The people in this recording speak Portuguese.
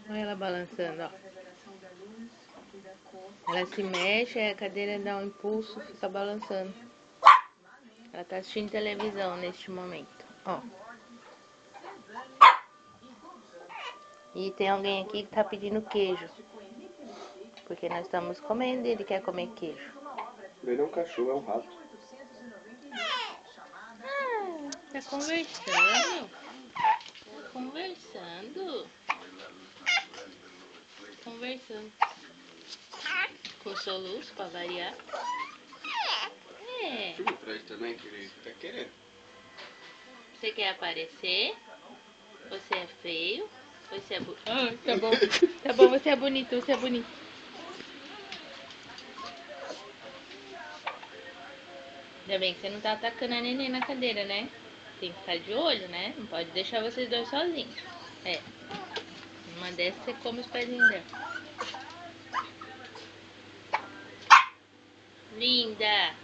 Olha ela balançando, ó. Ela se mexe, aí a cadeira dá um impulso, fica balançando. Ela tá assistindo televisão neste momento, ó. E tem alguém aqui que tá pedindo queijo. Porque nós estamos comendo e ele quer comer queijo. Ele é um cachorro, é um rato. Tá conversando? Tá conversando? Conversando. Com soluço pra variar. É. Filma pra ele também, que ele tá querendo. Você quer aparecer? Você é feio? Você é bonito? Ah, tá bom. Tá bom, você é bonito, você é bonito. Ainda bem que você não tá atacando a neném na cadeira, né? Tem que ficar de olho, né? Não pode deixar vocês dois sozinhos. É. Uma dessas você come os pezinhos dela. Linda!